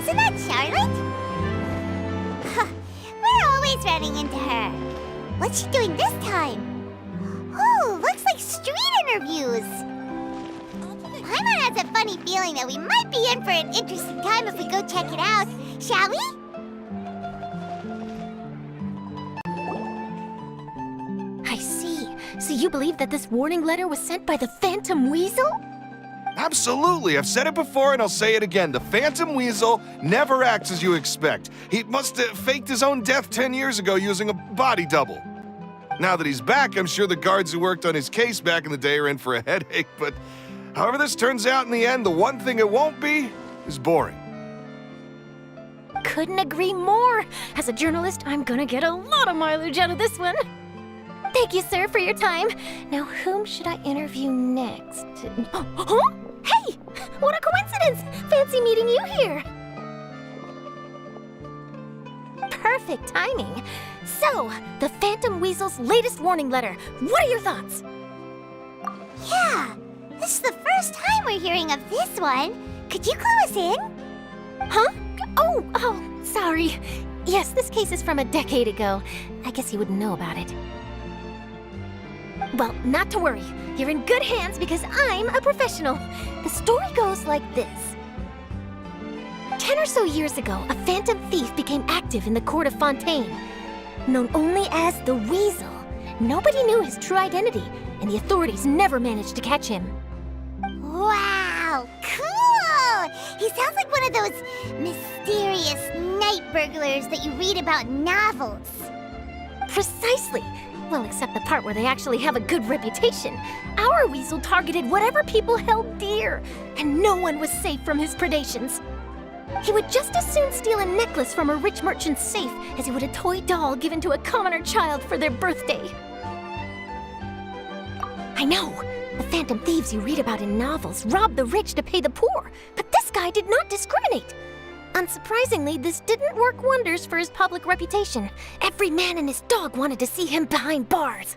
Wasn't that Charlotte? We're always running into her. What's she doing this time? Oh, looks like street interviews. Paimon has a funny feeling that we might be in for an interesting time if we go check it out. Shall we? I see. So you believe that this warning letter was sent by the Phantom Weasel? Absolutely. I've said it before and I'll say it again. The Phantom Weasel never acts as you expect. He must have faked his own death 10 years ago using a body double. Now that he's back, I'm sure the guards who worked on his case back in the day are in for a headache, but however this turns out in the end, the one thing it won't be is boring. Couldn't agree more. As a journalist, I'm gonna get a lot of mileage out of this one. Thank you, sir, for your time. Now, whom should I interview next? Huh? Hey! What a coincidence! Fancy meeting you here. Perfect timing. So, the Phantom Weasel's latest warning letter. What are your thoughts? Yeah, this is the first time we're hearing of this one. Could you clue us in? Huh? Oh, sorry. Yes, this case is from a decade ago. I guess you wouldn't know about it. Well, not to worry. You're in good hands because I'm a professional. The story goes like this. 10 or so years ago, a phantom thief became active in the court of Fontaine. Known only as the Weasel, nobody knew his true identity, and the authorities never managed to catch him. Wow, cool! He sounds like one of those mysterious night burglars that you read about in novels. Precisely. Well, except the part where they actually have a good reputation. Our Weasel targeted whatever people held dear, and no one was safe from his predations. He would just as soon steal a necklace from a rich merchant's safe as he would a toy doll given to a commoner child for their birthday. I know, the phantom thieves you read about in novels rob the rich to pay the poor, but this guy did not discriminate. Unsurprisingly, this didn't work wonders for his public reputation. Every man and his dog wanted to see him behind bars.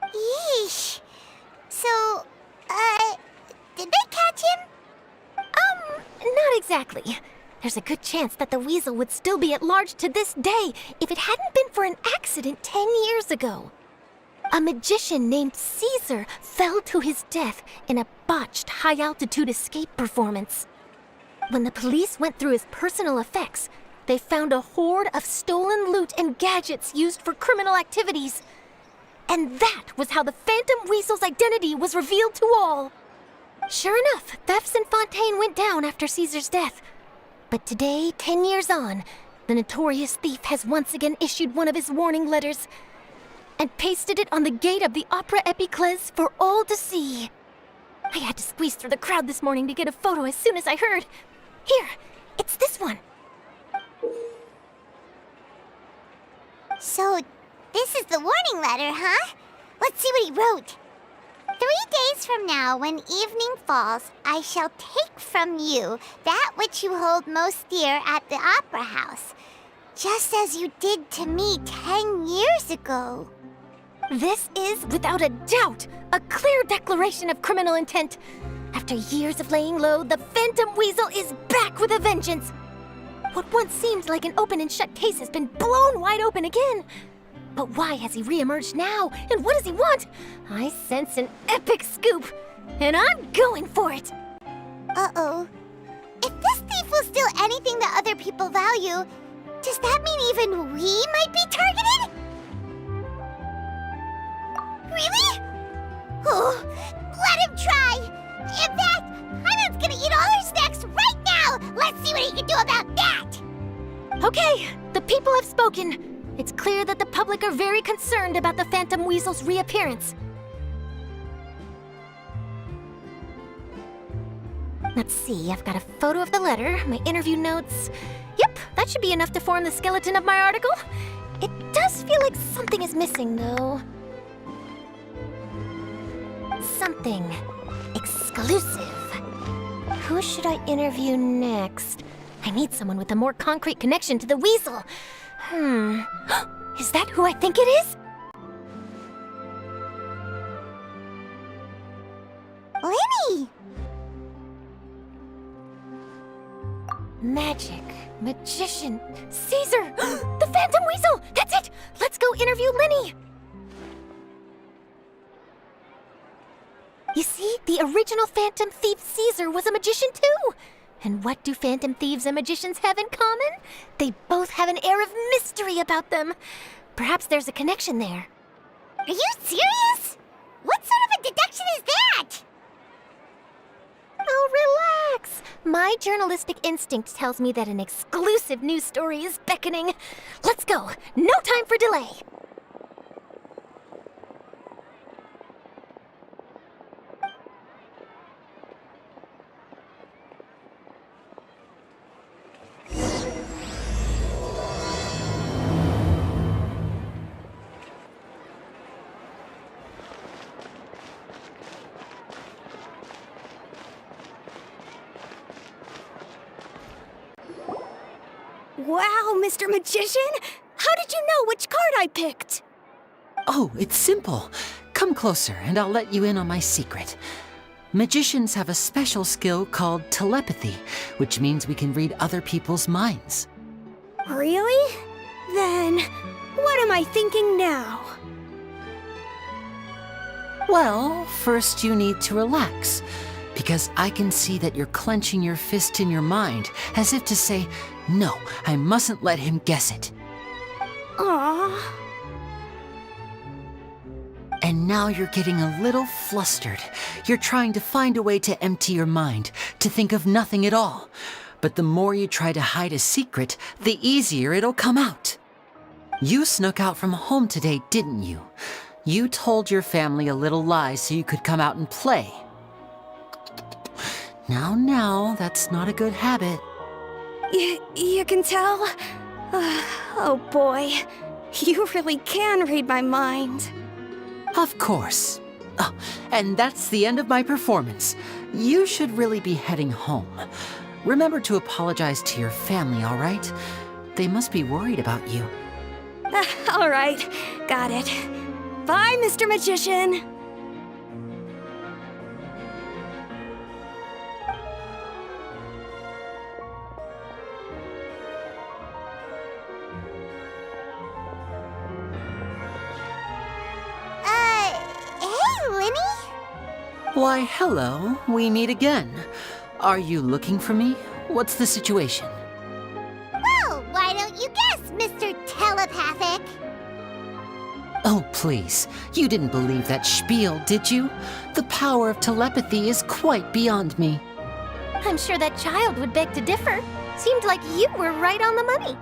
Yeesh. So, did they catch him? Not exactly. There's a good chance that the Weasel would still be at large to this day if it hadn't been for an accident 10 years ago. A magician named Caesar fell to his death in a botched high-altitude escape performance. When the police went through his personal effects, they found a hoard of stolen loot and gadgets used for criminal activities. And that was how the Phantom Weasel's identity was revealed to all. Sure enough, thefts in Fontaine went down after Caesar's death. But today, 10 years on, the notorious thief has once again issued one of his warning letters and pasted it on the gate of the Opera Epiclese for all to see. I had to squeeze through the crowd this morning to get a photo as soon as I heard. Here, it's this one. So, this is the warning letter, huh? Let's see what he wrote. 3 days from now, when evening falls, I shall take from you that which you hold most dear at the Opera House, just as you did to me 10 years ago. This is, without a doubt, a clear declaration of criminal intent. After years of laying low, the Phantom Weasel is back with a vengeance. What once seemed like an open and shut case has been blown wide open again. But why has he reemerged now, and what does he want? I sense an epic scoop, and I'm going for it. Uh-oh. If this thief will steal anything that other people value, does that mean even we might be targeted? Really? Oh, let him try! In fact, Paimon's gonna eat all our snacks right now! Let's see what he can do about that! Okay, the people have spoken. It's clear that the public are very concerned about the Phantom Weasel's reappearance. Let's see, I've got a photo of the letter, my interview notes. Yep, that should be enough to form the skeleton of my article. It does feel like something is missing, though. Something exclusive. Who should I interview next? I need someone with a more concrete connection to the Weasel. Is that who I think it is? Lyney! Magic, magician, Caesar, the Phantom Weasel! That's it! Let's go interview Lyney! You see, the original Phantom Thief Caesar was a magician too! And what do Phantom Thieves and magicians have in common? They both have an air of mystery about them. Perhaps there's a connection there. Are you serious? What sort of a deduction is that? Oh, relax. My journalistic instinct tells me that an exclusive news story is beckoning. Let's go. No time for delay. Wow, Mr. Magician! How did you know which card I picked? Oh, it's simple. Come closer and I'll let you in on my secret. Magicians have a special skill called telepathy, which means we can read other people's minds. Really? Then, what am I thinking now? Well, first you need to relax, because I can see that you're clenching your fist in your mind, as if to say, no, I mustn't let him guess it. Aww. And now you're getting a little flustered. You're trying to find a way to empty your mind, to think of nothing at all. But the more you try to hide a secret, the easier it'll come out. You snuck out from home today, didn't you? You told your family a little lie so you could come out and play. Now, that's not a good habit. You can tell? Oh boy, you really can read my mind. Of course. Oh, and that's the end of my performance. You should really be heading home. Remember to apologize to your family, all right? They must be worried about you. All right, got it. Bye, Mr. Magician. Hey, Lyney? Why, hello. We meet again. Are you looking for me? What's the situation? Well, why don't you guess, Mr. Telepathic? Oh, please. You didn't believe that spiel, did you? The power of telepathy is quite beyond me. I'm sure that child would beg to differ. Seemed like you were right on the money.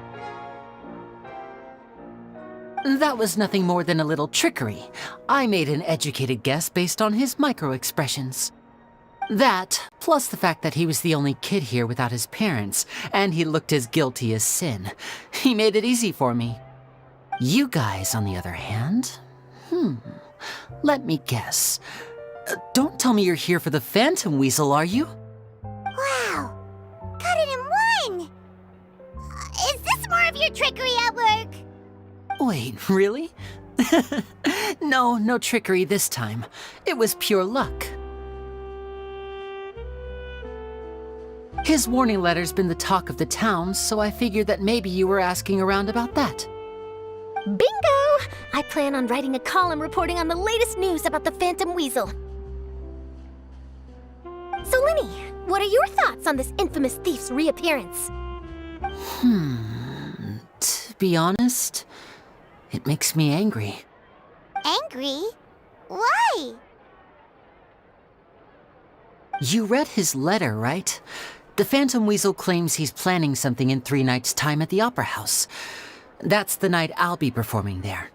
That was nothing more than a little trickery. I made an educated guess based on his micro-expressions. That, plus the fact that he was the only kid here without his parents, and he looked as guilty as sin. He made it easy for me. You guys, on the other hand, let me guess. Don't tell me you're here for the Phantom Weasel, are you? Wow, got it in one! Is this more of your trickery at work? Wait, really? No trickery this time. It was pure luck. His warning letter's been the talk of the town, so I figured that maybe you were asking around about that. Bingo! I plan on writing a column reporting on the latest news about the Phantom Weasel. So, Lyney, what are your thoughts on this infamous thief's reappearance? To be honest, it makes me angry. Angry? Why? You read his letter, right? The Phantom Weasel claims he's planning something in 3 nights' time at the Opera House. That's the night I'll be performing there.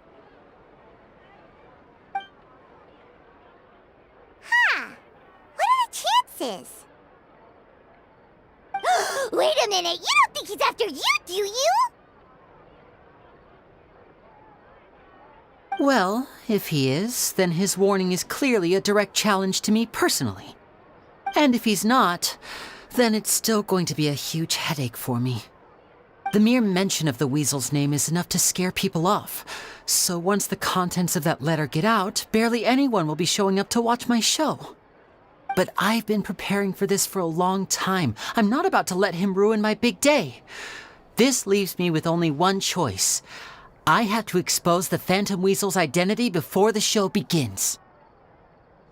Huh. What are the chances? Wait a minute, you don't think he's after you, do you? Well, if he is, then his warning is clearly a direct challenge to me personally. And if he's not, then it's still going to be a huge headache for me. The mere mention of the Weasel's name is enough to scare people off. So once the contents of that letter get out, barely anyone will be showing up to watch my show. But I've been preparing for this for a long time. I'm not about to let him ruin my big day. This leaves me with only one choice. I have to expose the Phantom Weasel's identity before the show begins.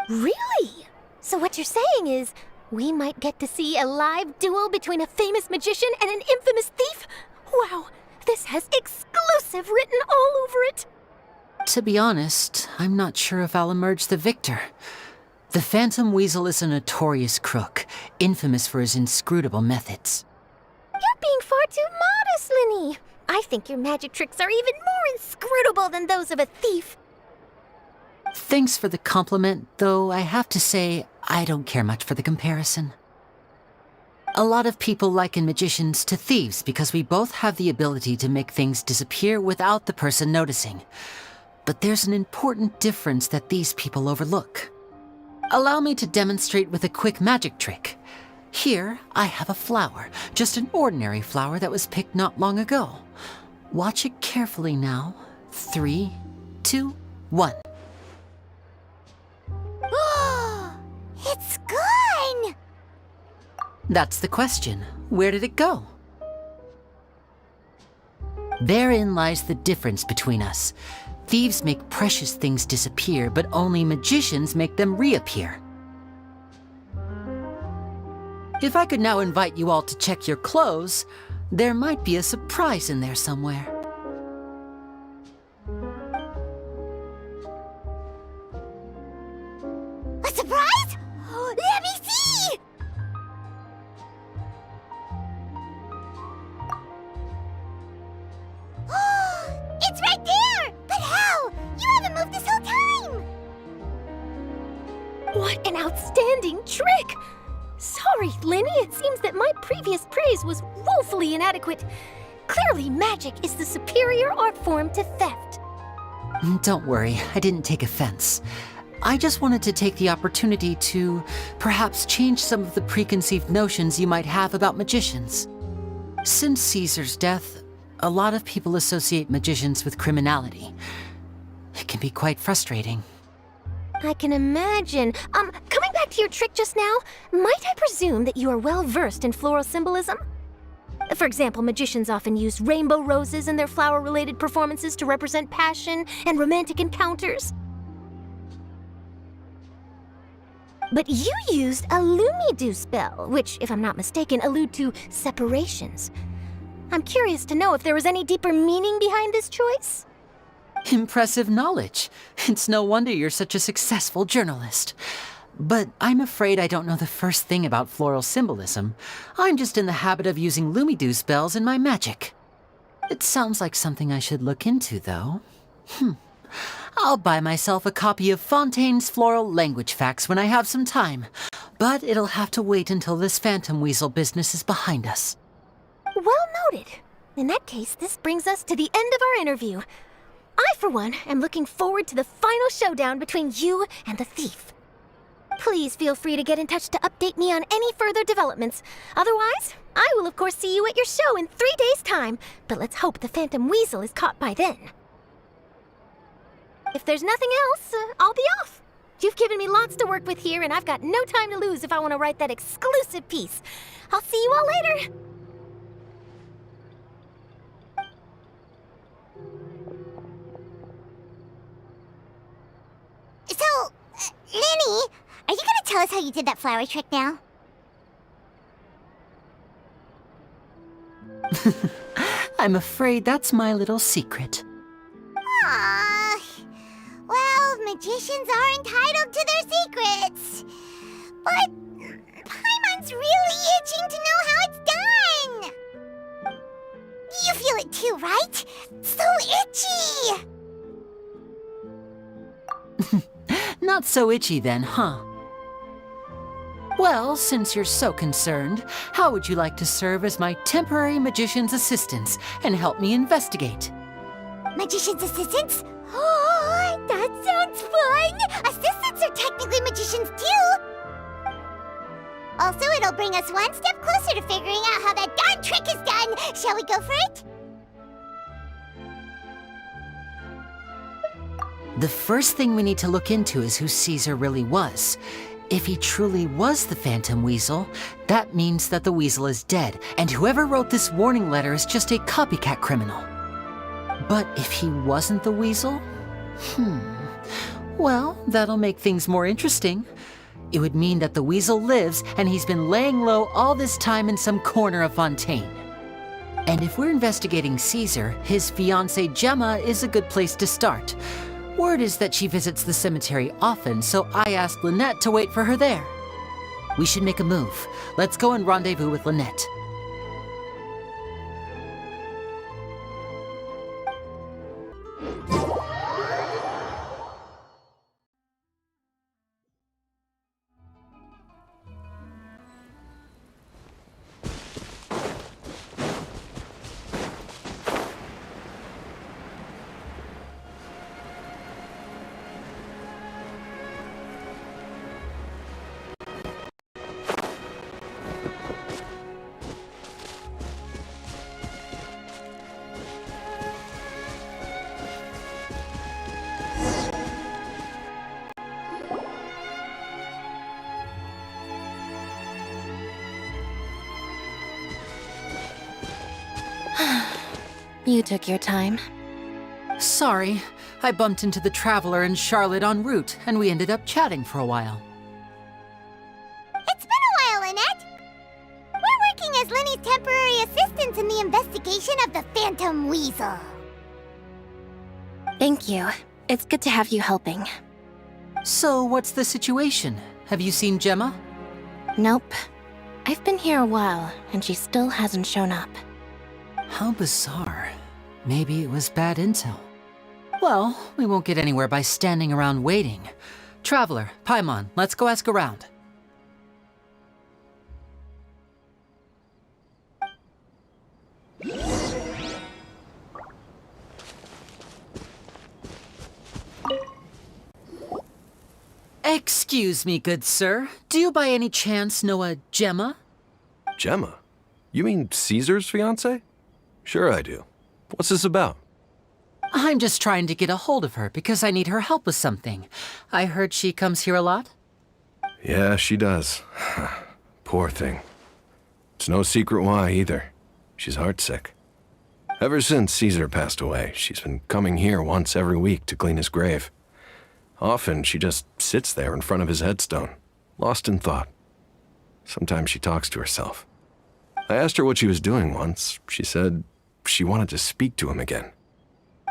Really? So what you're saying is, we might get to see a live duel between a famous magician and an infamous thief? Wow, this has exclusive written all over it. To be honest, I'm not sure if I'll emerge the victor. The Phantom Weasel is a notorious crook, infamous for his inscrutable methods. You're being far too modest, Lyney. I think your magic tricks are even more inscrutable than those of a thief. Thanks for the compliment, though I have to say I don't care much for the comparison. A lot of people liken magicians to thieves because we both have the ability to make things disappear without the person noticing. But there's an important difference that these people overlook. Allow me to demonstrate with a quick magic trick. Here, I have a flower, just an ordinary flower that was picked not long ago. Watch it carefully now. 3, 2, 1. It's gone! That's the question. Where did it go? Therein lies the difference between us. Thieves make precious things disappear, but only magicians make them reappear. If I could now invite you all to check your clothes, there might be a surprise in there somewhere. A surprise? Let me see! It's right there! But how? You haven't moved this whole time! What an outstanding trick! Sorry, Lyney, it seems that my previous praise was woefully inadequate. Clearly, magic is the superior art form to theft. Don't worry, I didn't take offense. I just wanted to take the opportunity to perhaps change some of the preconceived notions you might have about magicians. Since Caesar's death, a lot of people associate magicians with criminality. It can be quite frustrating. I can imagine. Coming back to your trick just now, might I presume that you are well versed in floral symbolism? For example, magicians often use rainbow roses in their flower-related performances to represent passion and romantic encounters. But you used a Lumidu spell, which, if I'm not mistaken, allude to separations. I'm curious to know if there was any deeper meaning behind this choice? Impressive knowledge. It's no wonder you're such a successful journalist. But I'm afraid I don't know the first thing about floral symbolism. I'm just in the habit of using Lumidu spells in my magic. It sounds like something I should look into, though. I'll buy myself a copy of Fontaine's Floral Language Facts when I have some time. But it'll have to wait until this Phantom Weasel business is behind us. Well noted. In that case, this brings us to the end of our interview. I, for one, am looking forward to the final showdown between you and the thief. Please feel free to get in touch to update me on any further developments. Otherwise, I will of course see you at your show in 3 days' time, but let's hope the Phantom Weasel is caught by then. If there's nothing else, I'll be off. You've given me lots to work with here, and I've got no time to lose if I want to write that exclusive piece. I'll see you all later. So, Lyney, are you gonna tell us how you did that flower trick now? I'm afraid that's my little secret. Aww. Well, magicians are entitled to their secrets. But Paimon's really itching to know how it's done. You feel it too, right? So itchy. Not so itchy then, huh? Well, since you're so concerned, how would you like to serve as my temporary magician's assistants and help me investigate? Magician's assistants? Oh, that sounds fun! Assistants are technically magicians too! Also, it'll bring us one step closer to figuring out how that darn trick is done! Shall we go for it? The first thing we need to look into is who Caesar really was. If he truly was the Phantom Weasel, that means that the weasel is dead, and whoever wrote this warning letter is just a copycat criminal. But if he wasn't the weasel? Well, that'll make things more interesting. It would mean that the weasel lives, and he's been laying low all this time in some corner of Fontaine. And if we're investigating Caesar, his fiancée Gemma is a good place to start. Word is that she visits the cemetery often, so I asked Lynette to wait for her there. We should make a move. Let's go and rendezvous with Lynette. You took your time. Sorry, I bumped into the Traveler and Charlotte en route, and we ended up chatting for a while. It's been a while, Lynette. We're working as Lyney's temporary assistants in the investigation of the Phantom Weasel. Thank you. It's good to have you helping. So, what's the situation? Have you seen Gemma? Nope. I've been here a while, and she still hasn't shown up. How bizarre. Maybe it was bad intel. Well, we won't get anywhere by standing around waiting. Traveler, Paimon, let's go ask around. Excuse me, good sir. Do you by any chance know a Gemma? Gemma? You mean Caesar's fiancée? Sure I do. What's this about? I'm just trying to get a hold of her because I need her help with something. I heard she comes here a lot. Yeah, she does. Poor thing. It's no secret why either. She's heartsick. Ever since Caesar passed away, she's been coming here once every week to clean his grave. Often she just sits there in front of his headstone, lost in thought. Sometimes she talks to herself. I asked her what she was doing once. She said she wanted to speak to him again.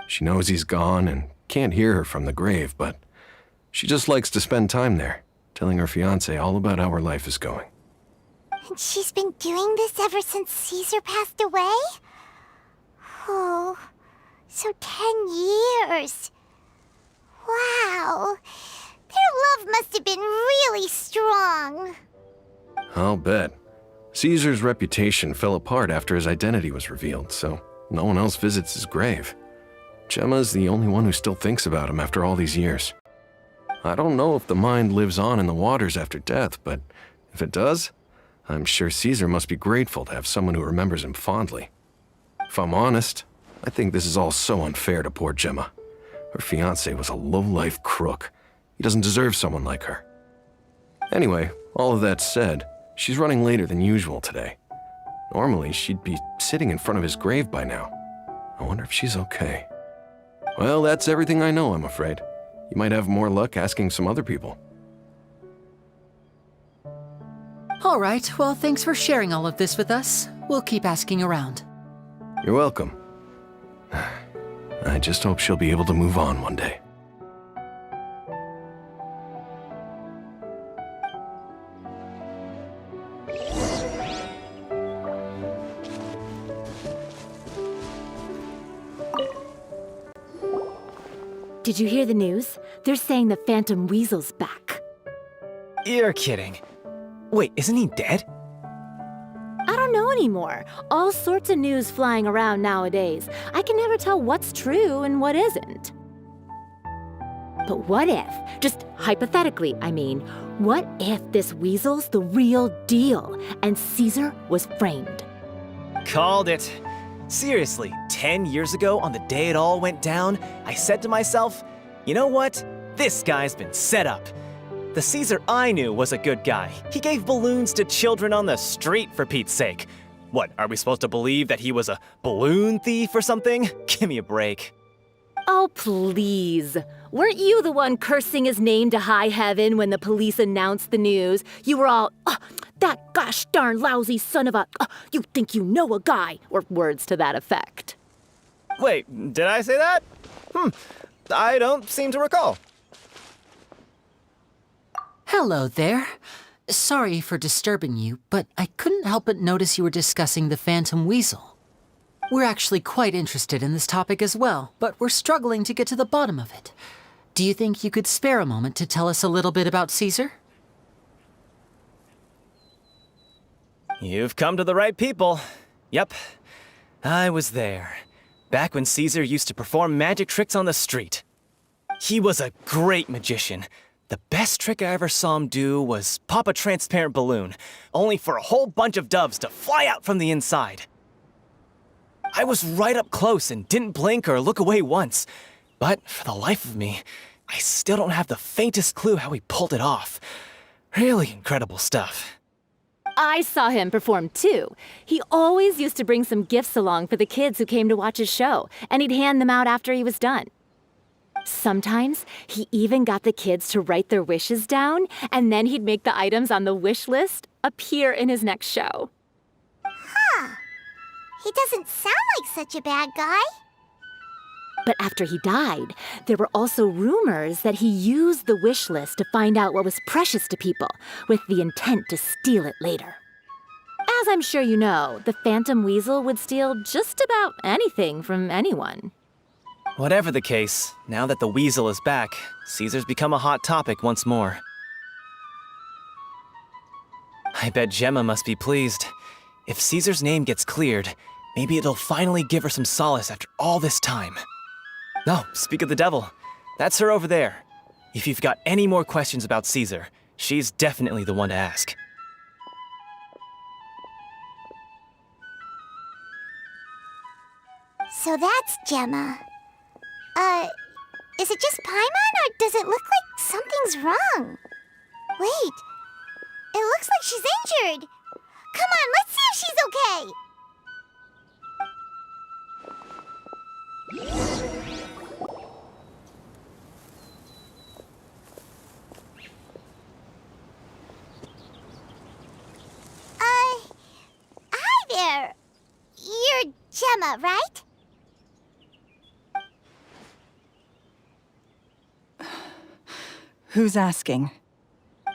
She knows he's gone and can't hear her from the grave, but she just likes to spend time there, telling her fiancé all about how her life is going. And she's been doing this ever since Caesar passed away? Oh, so 10 years. Wow. Their love must have been really strong. I'll bet. Caesar's reputation fell apart after his identity was revealed, so no one else visits his grave. Gemma's the only one who still thinks about him after all these years. I don't know if the mind lives on in the waters after death, but if it does, I'm sure Caesar must be grateful to have someone who remembers him fondly. If I'm honest, I think this is all so unfair to poor Gemma. Her fiancé was a low-life crook. He doesn't deserve someone like her. Anyway, all of that said, she's running later than usual today. Normally, she'd be sitting in front of his grave by now. I wonder if she's okay. Well, that's everything I know, I'm afraid. You might have more luck asking some other people. All right, well, thanks for sharing all of this with us. We'll keep asking around. You're welcome. I just hope she'll be able to move on one day. Did you hear the news? They're saying the Phantom Weasel's back. You're kidding. Wait, isn't he dead? I don't know anymore. All sorts of news flying around nowadays. I can never tell what's true and what isn't. But what if, just hypothetically, I mean, what if this weasel's the real deal and Caesar was framed? Called it. Seriously, 10 years ago, on the day it all went down, I said to myself, you know what? This guy's been set up. The Caesar I knew was a good guy. He gave balloons to children on the street, for Pete's sake. What, are we supposed to believe that he was a balloon thief or something? Give me a break. Oh, please. Weren't you the one cursing his name to high heaven when the police announced the news? You were all, that gosh darn lousy son of a, you think you know a guy, or words to that effect. Wait, did I say that? I don't seem to recall. Hello there. Sorry for disturbing you, but I couldn't help but notice you were discussing the Phantom Weasel. We're actually quite interested in this topic as well, but we're struggling to get to the bottom of it. Do you think you could spare a moment to tell us a little bit about Caesar? You've come to the right people. Yep, I was there. Back when Caesar used to perform magic tricks on the street. He was a great magician. The best trick I ever saw him do was pop a transparent balloon, only for a whole bunch of doves to fly out from the inside. I was right up close and didn't blink or look away once. But for the life of me, I still don't have the faintest clue how he pulled it off. Really incredible stuff. I saw him perform too. He always used to bring some gifts along for the kids who came to watch his show, and he'd hand them out after he was done. Sometimes he even got the kids to write their wishes down, and then he'd make the items on the wish list appear in his next show. He doesn't sound like such a bad guy. But after he died, there were also rumors that he used the wish list to find out what was precious to people, with the intent to steal it later. As I'm sure you know, the Phantom Weasel would steal just about anything from anyone. Whatever the case, now that the weasel is back, Caesar's become a hot topic once more. I bet Gemma must be pleased. If Caesar's name gets cleared, maybe it'll finally give her some solace after all this time. No, speak of the devil. That's her over there. If you've got any more questions about Caesar, she's definitely the one to ask. So that's Gemma. Is it just Paimon, or does it look like something's wrong? Wait, it looks like she's injured. Come on, let's see if she's okay. Hi there. You're Gemma, right? Who's asking?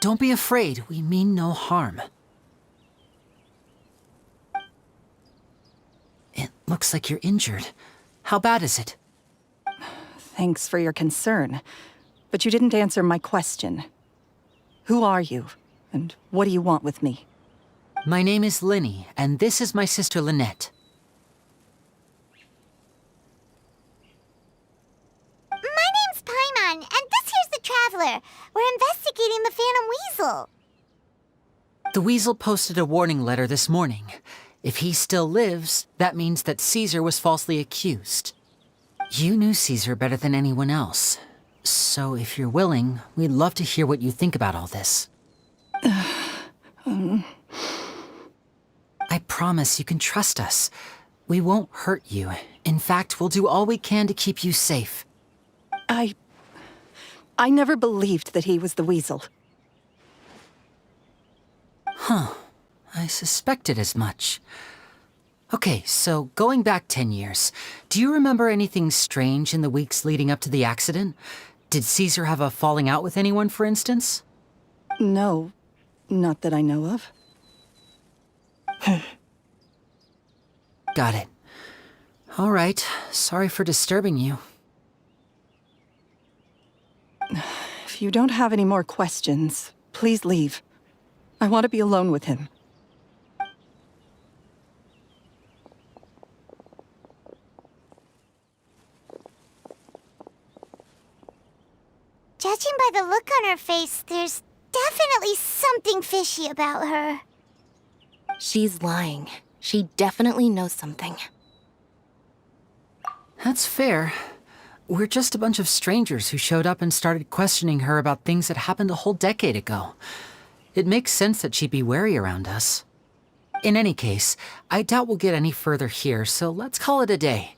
Don't be afraid, we mean no harm. It looks like you're injured. How bad is it? Thanks for your concern, but you didn't answer my question. Who are you, and what do you want with me? My name is Lyney, and this is my sister Lynette. My name's Paimon, and this here's the Traveler. We're investigating the Phantom Weasel. The Weasel posted a warning letter this morning. If he still lives, that means that Caesar was falsely accused. You knew Caesar better than anyone else. So if you're willing, we'd love to hear what you think about all this. I promise you can trust us. We won't hurt you. In fact, we'll do all we can to keep you safe. I never believed that he was the weasel. I suspected as much. Okay, so going back 10 years, do you remember anything strange in the weeks leading up to the accident? Did Caesar have a falling out with anyone, for instance? No, not that I know of. Got it. All right, sorry for disturbing you. If you don't have any more questions, please leave. I want to be alone with him. Judging by the look on her face, there's definitely something fishy about her. She's lying. She definitely knows something. That's fair. We're just a bunch of strangers who showed up and started questioning her about things that happened a whole decade ago. It makes sense that she'd be wary around us. In any case, I doubt we'll get any further here, so let's call it a day.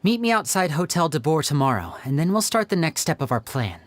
Meet me outside Hotel de Boer tomorrow, and then we'll start the next step of our plan.